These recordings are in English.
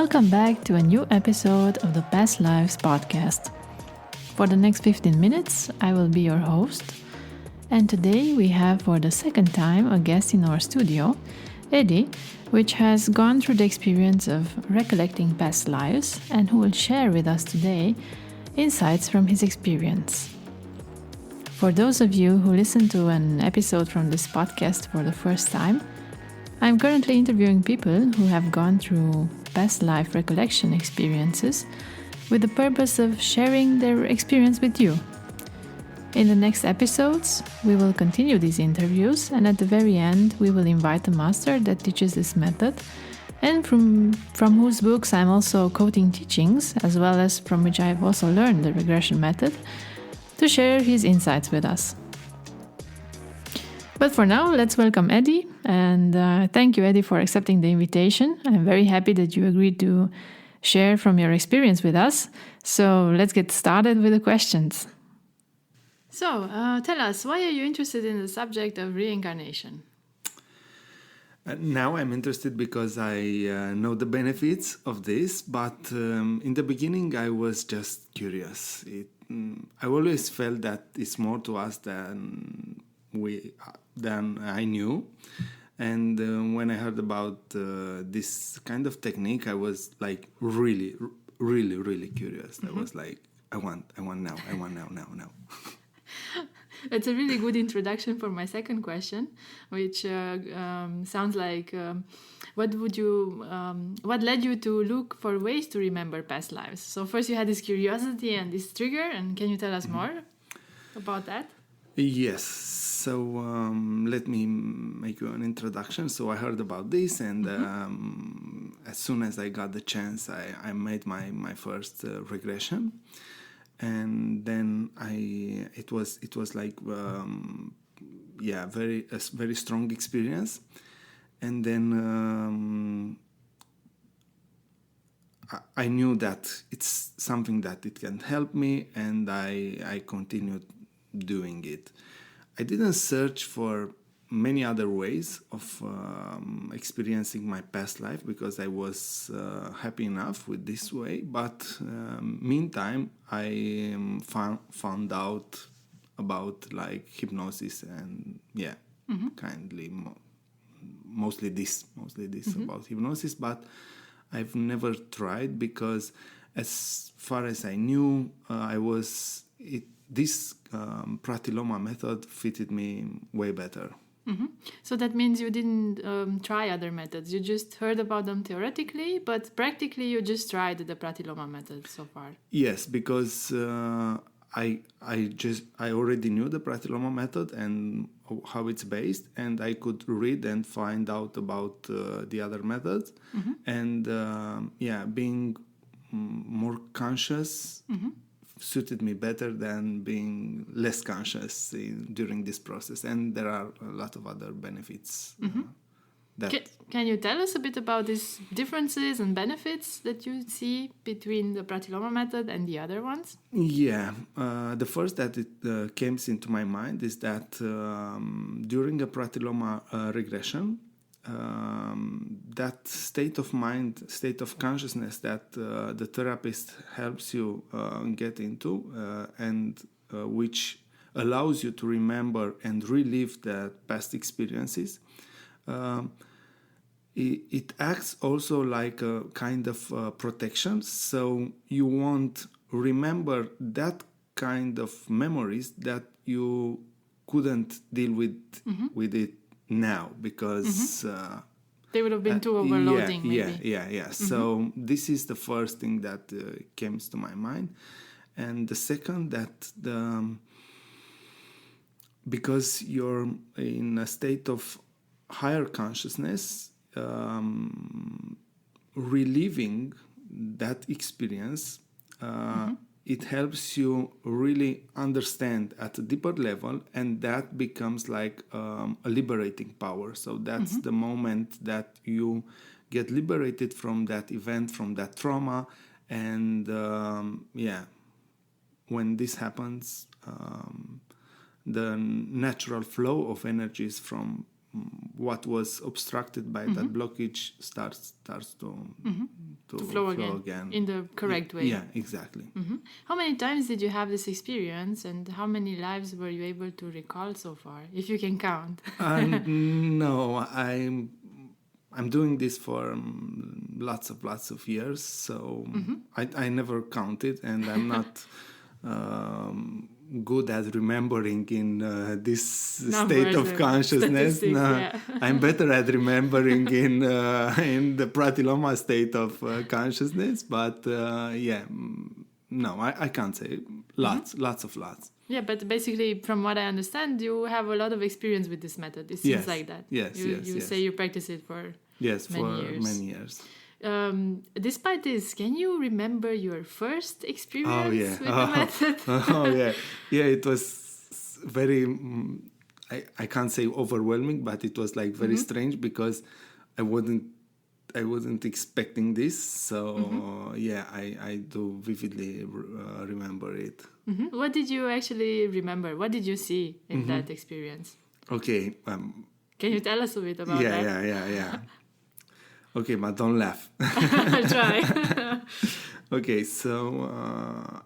Welcome back to a new episode of the Past Lives podcast. For the next 15 minutes, I will be your host. And today we have for the second time a guest in our studio, Eddie, which has gone through the experience of recollecting past lives and who will share with us today insights from his experience. For those of you who listen to an episode from this podcast for the first time, I'm currently interviewing people who have gone through past life recollection experiences with the purpose of sharing their experience with you. In the next episodes, we will continue these interviews, and at the very end, we will invite a master that teaches this method and from whose books I'm also quoting teachings, as well as from which I have also learned the regression method, to share his insights with us. But for now, let's welcome Eddie, and thank you, Eddie, for accepting the invitation. I'm very happy that you agreed to share from your experience with us. So let's get started with the questions. So, tell us, why are you interested in the subject of reincarnation? Now I'm interested because I know the benefits of this, but in the beginning I was just curious. I always felt that it's more to us than I knew, and when I heard about this kind of technique, I was like really curious. I was like, I want now. It's a really good introduction for my second question, which sounds like what led you to look for ways to remember past lives? So first you had this curiosity and this trigger, and can you tell us more about that? Yes, so let me make you an introduction. So I heard about this, and as soon as I got the chance, I made my first regression. And then it was like a very strong experience. And then I knew that it's something that it can help me, and I continued doing it. I didn't search for many other ways of experiencing my past life because I was happy enough with this way. But meantime, I found out about like hypnosis and mostly this about hypnosis. But I've never tried because, as far as I knew, this pratyloma method fitted me way better. Mm-hmm. So that means you didn't try other methods. You just heard about them theoretically, but practically you just tried the pratyloma method so far. Yes, because I already knew the pratyloma method and how it's based, and I could read and find out about the other methods, and being more conscious suited me better than being less conscious during this process. And there are a lot of other benefits. Can you tell us a bit about these differences and benefits that you see between the pratyloma method and the other ones? Yeah, the first that it came into my mind is that during a pratyloma regression, that state of mind, state of consciousness that the therapist helps you get into, and which allows you to remember and relive the past experiences, it acts also like a kind of protection. So you won't remember that kind of memories that you couldn't deal with it now because they would have been too overloading. So this is the first thing that came to my mind, and the second that because you're in a state of higher consciousness, reliving that experience, it helps you really understand at a deeper level, and that becomes like a liberating power. So that's the moment that you get liberated from that event, from that trauma, and when this happens, the natural flow of energies from what was obstructed by that blockage starts to flow again in the correct way. Yeah, exactly. How many times did you have this experience, and how many lives were you able to recall so far, if you can count? No, I'm doing this for lots of years, so I never counted, and I'm not good at remembering in this state of consciousness. No, yeah. I'm better at remembering in the pratyloma state of consciousness, but no, I can't say lots. Yeah, but basically, from what I understand, you have a lot of experience with this method. It seems like that. Yes, you say you practice it for many years. Despite this, can you remember your first experience with the method? It was very, I can't say overwhelming, but it was like very strange because I wasn't expecting this. So I do vividly remember it. What did you actually remember? What did you see in that experience? Okay. Can you tell us a bit about that? Yeah. Okay, but don't laugh. I'll try. Okay, so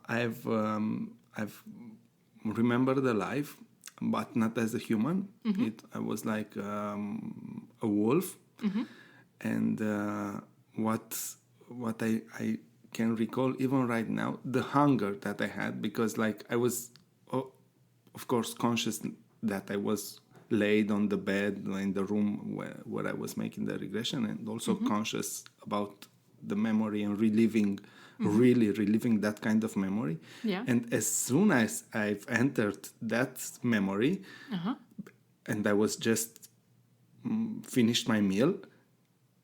I've remembered the life, but not as a human. I was like a wolf, and what I can recall even right now, the hunger that I had, because like I was, of course, conscious that I was laid on the bed in the room where I was making the regression, and also conscious about the memory and really reliving that kind of memory. Yeah. And as soon as I've entered that memory, and I was just finished my meal,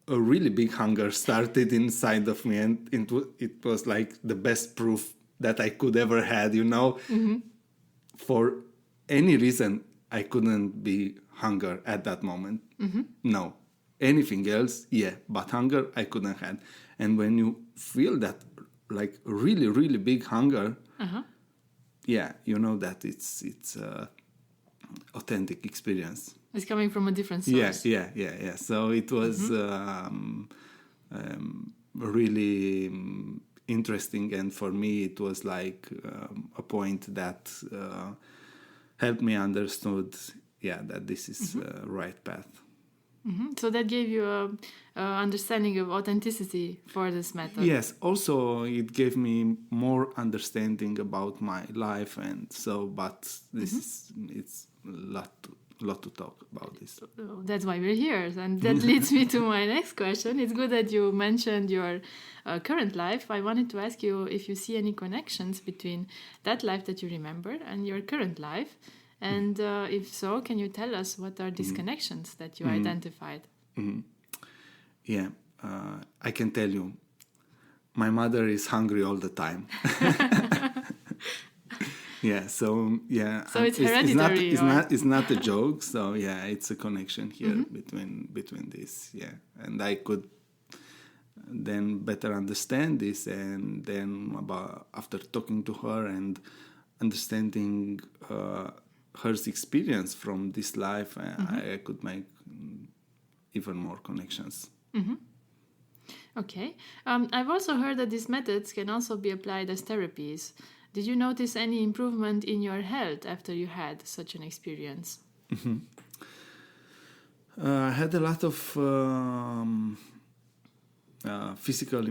a really big hunger started inside of me, and it was like the best proof that I could ever had, for any reason. I couldn't be hunger at that moment. No. Anything else, yeah. But hunger, I couldn't have. And when you feel that, like, really, really big hunger, you know that it's authentic experience. It's coming from a different source. Yeah. So it was really interesting. And for me, it was like a point that... helped me understood, that this is right path. So that gave you a understanding of authenticity for this method. Yes. Also, it gave me more understanding about my life, and so. But this it's a lot to talk about this. That's why we're here, and that leads me to my next question. It's good that you mentioned your current life. I wanted to ask you if you see any connections between that life that you remember and your current life, and if so, can you tell us what are these connections that you identified? Yeah, I can tell you. My mother is hungry all the time. So it's hereditary. It's not a joke. So it's a connection here between this. And I could then better understand this, and then after talking to her and understanding her experience from this life, I could make even more connections. Okay. I've also heard that these methods can also be applied as therapies. Did you notice any improvement in your health after you had such an experience? I had a lot of physical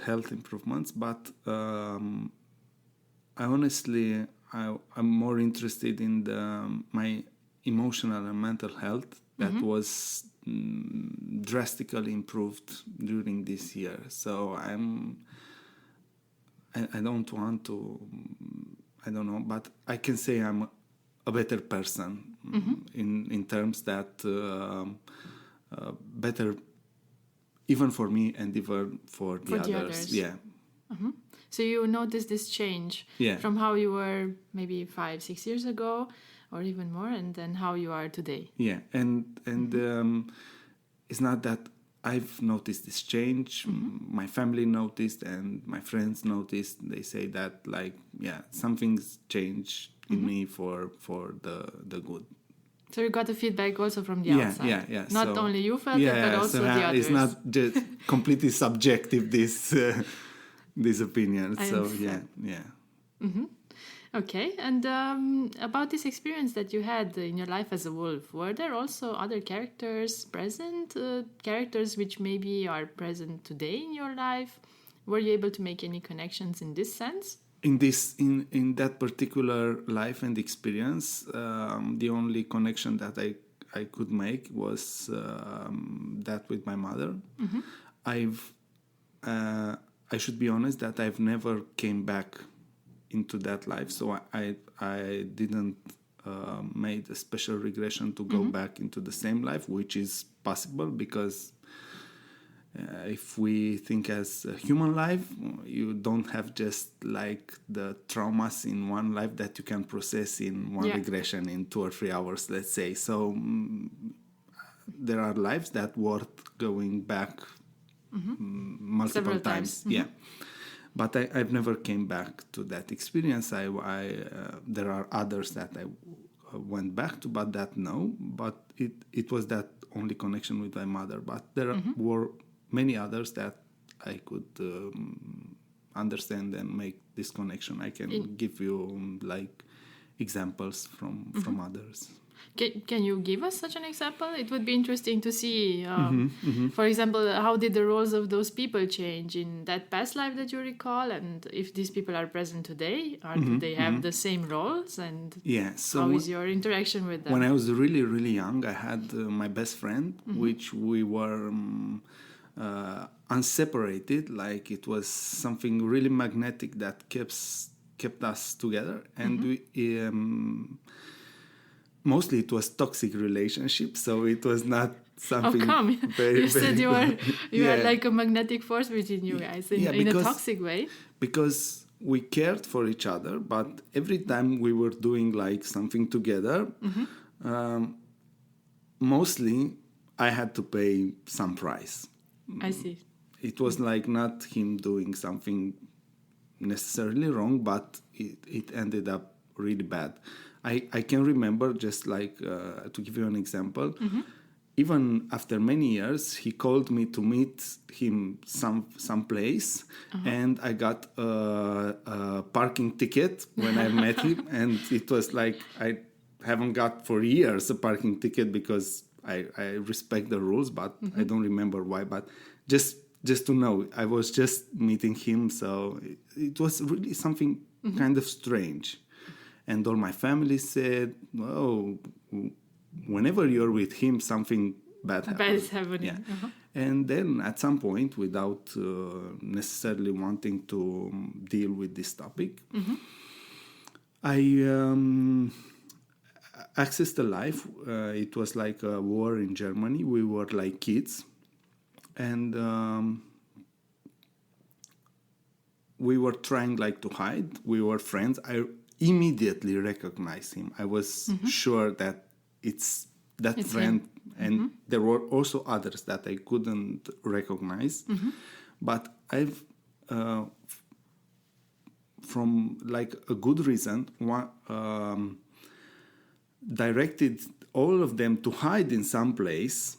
health improvements, but I'm more interested in my emotional and mental health that was drastically improved during this year. So I don't want to, I don't know, but I can say I'm a better person in terms that better even for me and even for the others. Yeah. So you noticed this change from how you were maybe 5-6 years ago or even more, and then how you are today. Yeah, and it's not that I've noticed this change. My family noticed, and my friends noticed. They say that, like, something's changed in me for the good. So you got the feedback also from the Yeah, outside. yeah. Not So, only you felt it, but also the others. It's not just completely subjective, this opinion. I So understand. yeah. Okay, and about this experience that you had in your life as a wolf, were there also other characters present? Characters which maybe are present today in your life? Were you able to make any connections in this sense? In that particular life and experience, the only connection that I could make was that with my mother. I've I should be honest that I've never came back into that life, so I didn't made a special regression to go back into the same life, which is possible because if we think as a human life, you don't have just like the traumas in one life that you can process in one regression in 2 or 3 hours, let's say. So there are lives that worth going back multiple Several times. times. Yeah. But I've never came back to that experience. There are others that I went back to, but that no. But it was that only connection with my mother. But there were many others that I could understand and make this connection. I can give you like examples from others. Can you give us such an example? It would be interesting to see, for example, how did the roles of those people change in that past life that you recall, and if these people are present today, do they have the same roles, and So how is your interaction with them? When I was really, really young, I had my best friend, which we were unseparated, like it was something really magnetic that kept us together, and we mostly it was toxic relationship, so it was not something. How come? You said you had like a magnetic force between you guys in a toxic way. Because we cared for each other, but every time we were doing like something together, mostly I had to pay some price. I see. It was like not him doing something necessarily wrong, but it ended up really bad. I can remember, just like to give you an example, even after many years, he called me to meet him some place, and I got a parking ticket when I met him, and it was like I haven't got for years a parking ticket because I respect the rules, but I don't remember why. But just to know, I was just meeting him, so it was really something kind of strange. And all my family said, "Oh, whenever you're with him, something bad happens." Bad is happening. Yeah. And then at some point, without necessarily wanting to deal with this topic, I accessed a life. It was like a war in Germany. We were like kids. And we were trying like to hide. We were friends. I immediately recognized him. I was sure that it's friend him. and there were also others that I couldn't recognize, but I've from like a good reason directed all of them to hide in some place,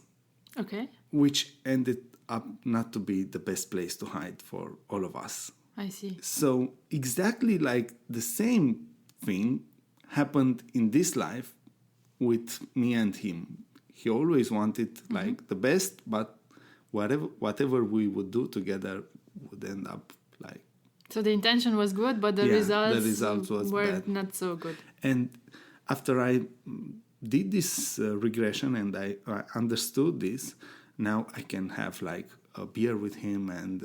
which ended up not to be the best place to hide for all of us. I see. So exactly like the same thing happened in this life with me and him. He always wanted like the best, but whatever we would do would end up like. So the intention was good, but the results were bad. Not so good. And after I did this regression and I understood this, now I can have like a beer with him and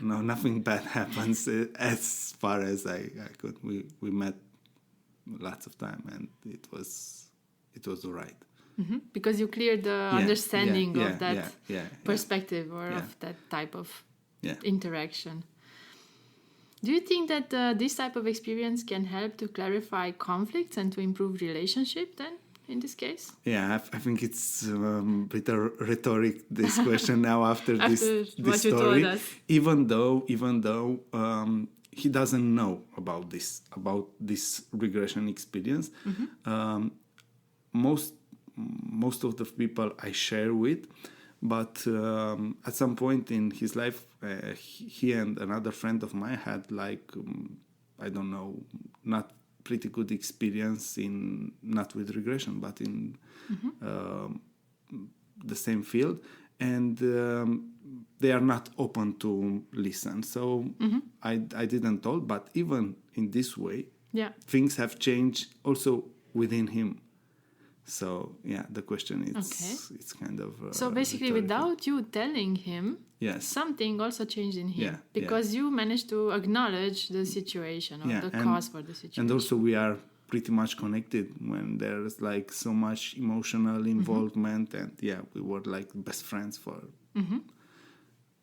nothing bad happens as far as I could. We met lots of time and it was all right. Because you cleared the understanding of that perspective or of that type of interaction. Do you think that this type of experience can help to clarify conflicts and to improve relationship then? In this case? Yeah, I think it's a bit rhetoric, this question now after this story. Even though he doesn't know about this regression experience, most of the people I share with. But at some point in his life, he and another friend of mine had I don't know, not pretty good experience in, not with regression, but in the same field. And they are not open to listen. So I didn't told, but even in this way, things have changed also within him. So the question is, it's kind of so basically rhetorical. without you telling him, something also changed in him because you managed to acknowledge the situation or the cause for the situation. And also we are pretty much connected when there's like so much emotional involvement, and we were like best friends for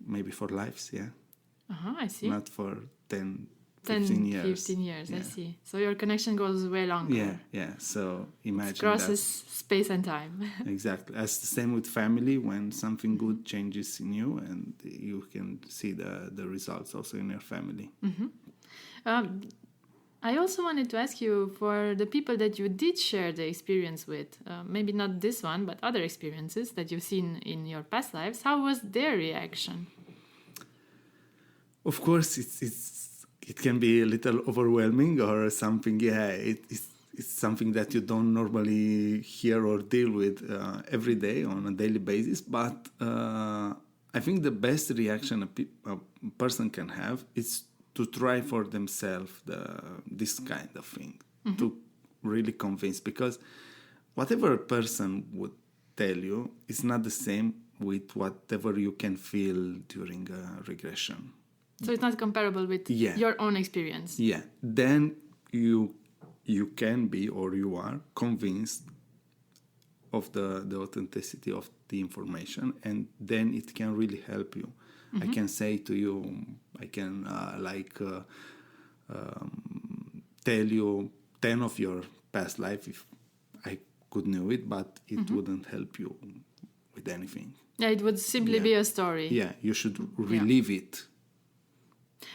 maybe for lives. I see. Not for 15 years. 15 years, I see. So your connection goes way longer. So imagine it crosses space and time. Exactly. As the same with family, when something good changes in you, and you can see the results also in your family. I also wanted to ask you, for the people that you did share the experience with, maybe not this one, but other experiences that you've seen in your past lives, how was their reaction? Of course, it can be a little overwhelming or something. It's something that you don't normally hear or deal with every day on a daily basis. But I think the best reaction a person can have is to try for themselves this kind of thing, to really convince. Because whatever a person would tell you is not the same with whatever you can feel during a regression. So it's not comparable with your own experience. Then you can be, or you are convinced of the authenticity of the information, and then it can really help you. I can say to you, I can tell you 10 of your past life if I could know it, but it wouldn't help you with anything. It would simply be a story. You should relive it.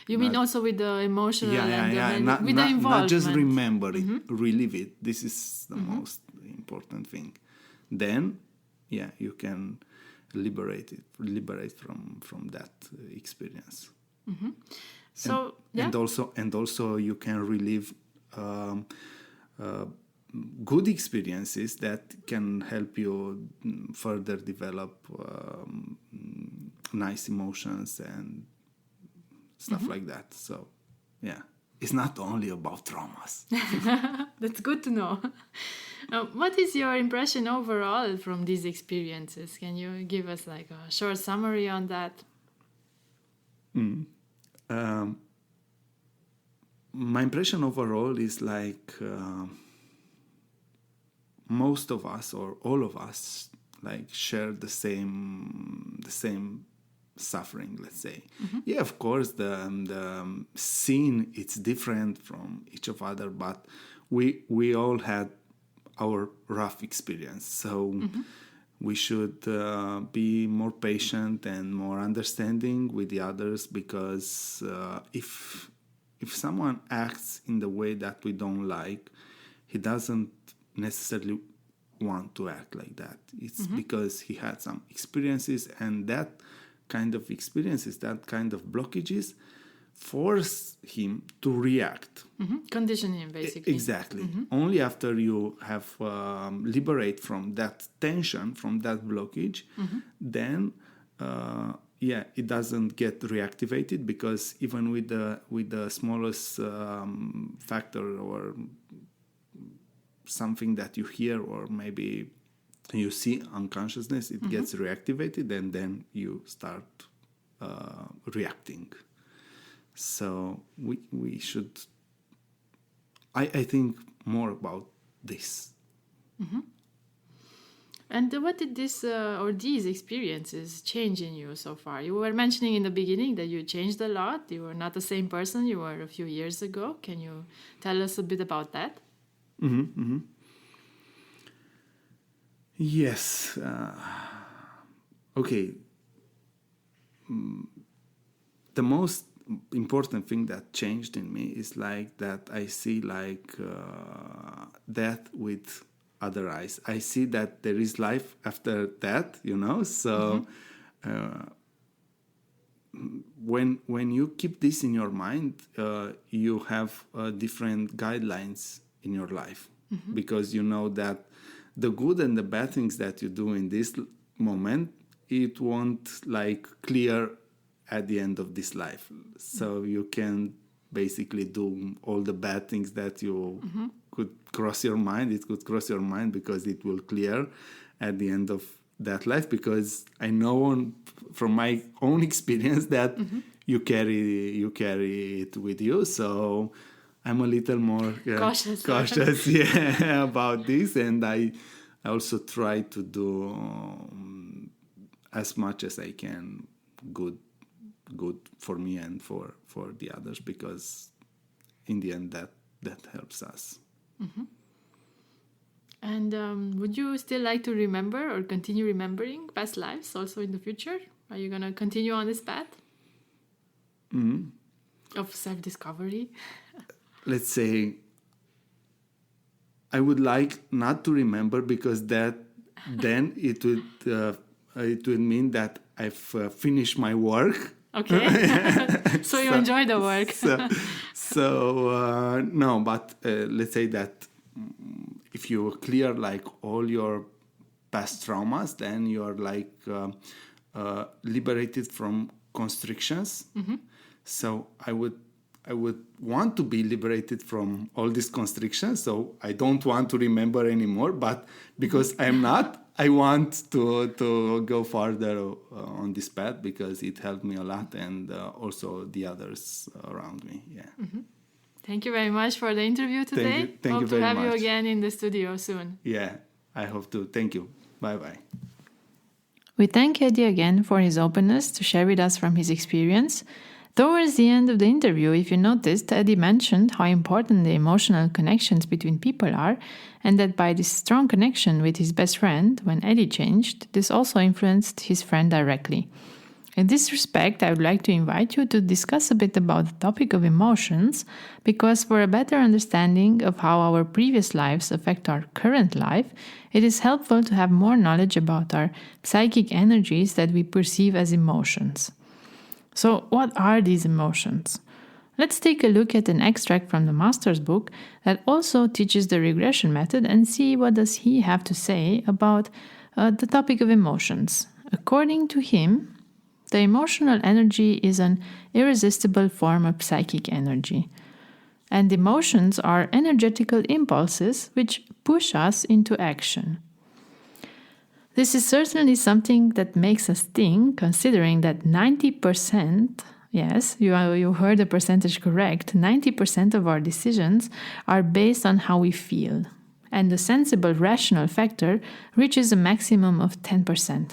You mean also with the emotional and with the involvement. Not just remember it, relive it. This is the most important thing. Then, you can liberate from that experience. So and also you can relive good experiences that can help you further develop nice emotions and stuff like that. So, it's not only about traumas. That's good to know. What is your impression overall from these experiences? Can you give us like a short summary on that? My impression overall is like most of us, or all of us, like share the same suffering, let's say. Of course the scene it's different from each of other, but we all had our rough experience, so we should be more patient and more understanding with the others, because if someone acts in the way that we don't like, he doesn't necessarily want to act like that. It's because he had some experiences, and that kind of experiences, that kind of blockages, force him to react. Condition him, basically. Exactly. Only after you have liberate from that tension, from that blockage, then it doesn't get reactivated, because even with the smallest factor or something that you hear or maybe you see unconsciousness, it gets reactivated, and then you start reacting. So we should, I think, more about this. And what did this or these experiences change in you so far? You were mentioning in the beginning that you changed a lot. You were not the same person you were a few years ago. Can you tell us a bit about that? Yes. Okay. The most important thing that changed in me is like that I see like death with other eyes. I see that there is life after that, So when you keep this in your mind, you have different guidelines in your life, because you know that the good and the bad things that you do in this moment, it won't clear at the end of this life. So you can basically do all the bad things that you could cross your mind. It could cross your mind because it will clear at the end of that life, because I know from my own experience that you carry it with you. So I'm a little more cautious about this, and I also try to do as much as I can good for me and for the others, because in the end that helps us. And would you still like to remember or continue remembering past lives also in the future? Are you going to continue on this path of self-discovery? Let's say I would like not to remember, because then it would mean that I've finished my work. Okay. So you enjoy the work. No, but let's say that if you clear all your past traumas, then you're liberated from constrictions. So I would want to be liberated from all these constrictions. So I don't want to remember anymore, but because I'm not, I want to go farther on this path, because it helped me a lot, and also the others around me. Yeah. Thank you very much for the interview today. Thank you very much. Hope to have you again in the studio soon. Yeah, I hope to. Thank you. Bye-bye. We thank Eddie again for his openness to share with us from his experience. Towards the end of the interview, if you noticed, Eddie mentioned how important the emotional connections between people are, and that by this strong connection with his best friend, when Eddie changed, this also influenced his friend directly. In this respect, I would like to invite you to discuss a bit about the topic of emotions, because for a better understanding of how our previous lives affect our current life, it is helpful to have more knowledge about our psychic energies that we perceive as emotions. So, what are these emotions? Let's take a look at an extract from the Master's book that also teaches the regression method and see what does he have to say about the topic of emotions. According to him, the emotional energy is an irresistible form of psychic energy. And emotions are energetical impulses which push us into action. This is certainly something that makes us think, considering that 90%, yes, you heard the percentage correct, 90% of our decisions are based on how we feel. And the sensible rational factor reaches a maximum of 10%.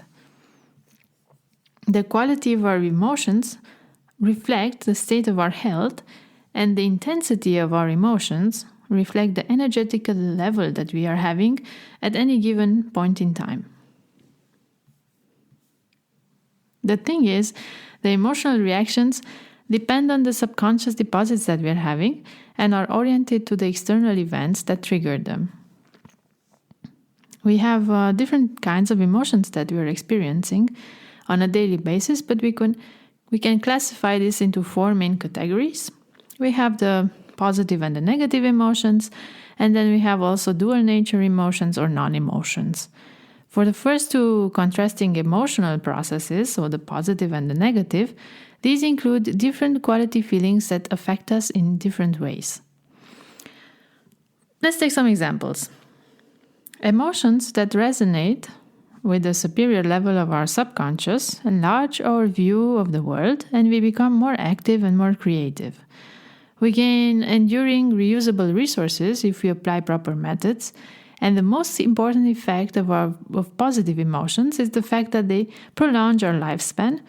The quality of our emotions reflect the state of our health, and the intensity of our emotions reflect the energetical level that we are having at any given point in time. The thing is, the emotional reactions depend on the subconscious deposits that we are having and are oriented to the external events that trigger them. We have different kinds of emotions that we are experiencing on a daily basis, but we can classify this into 4 main categories. We have the positive and the negative emotions, and then we have also dual nature emotions or non-emotions. For the first 2 contrasting emotional processes, so the positive and the negative, these include different quality feelings that affect us in different ways. Let's take some examples. Emotions that resonate with the superior level of our subconscious enlarge our view of the world, and we become more active and more creative. We gain enduring reusable resources if we apply proper methods, and the most important effect of positive emotions is the fact that they prolong our lifespan,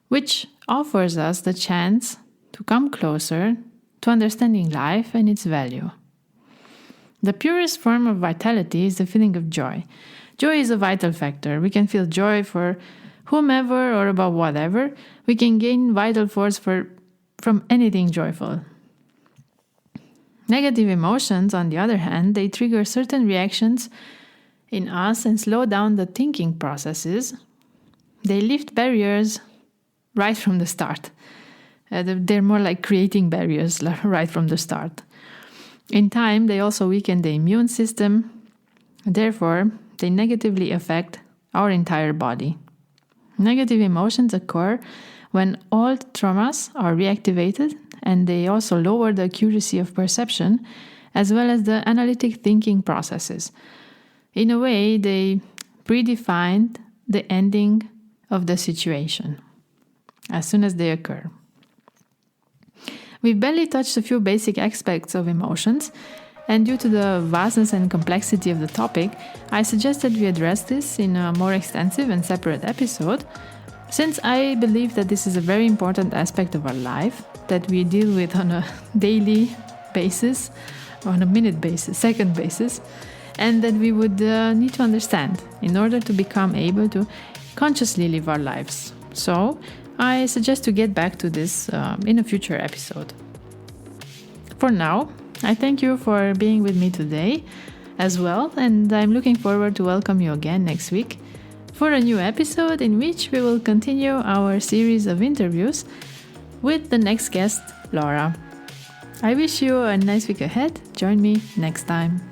which offers us the chance to come closer to understanding life and its value. The purest form of vitality is the feeling of joy. Joy is a vital factor. We can feel joy for whomever or about whatever. We can gain vital force from anything joyful. Negative emotions, on the other hand, they trigger certain reactions in us and slow down the thinking processes. They lift barriers right from the start. They're more like creating barriers right from the start. In time, they also weaken the immune system. Therefore, they negatively affect our entire body. Negative emotions occur when old traumas are reactivated, and they also lower the accuracy of perception as well as the analytic thinking processes. In a way, they predefined the ending of the situation as soon as they occur. We've barely touched a few basic aspects of emotions, and due to the vastness and complexity of the topic, I suggested we address this in a more extensive and separate episode, since I believe that this is a very important aspect of our life that we deal with on a daily basis, on a minute basis, second basis, and that we would need to understand in order to become able to consciously live our lives. So, I suggest to get back to this in a future episode. For now, I thank you for being with me today as well, and I'm looking forward to welcome you again next week for a new episode in which we will continue our series of interviews with the next guest, Laura. I wish you a nice week ahead. Join me next time.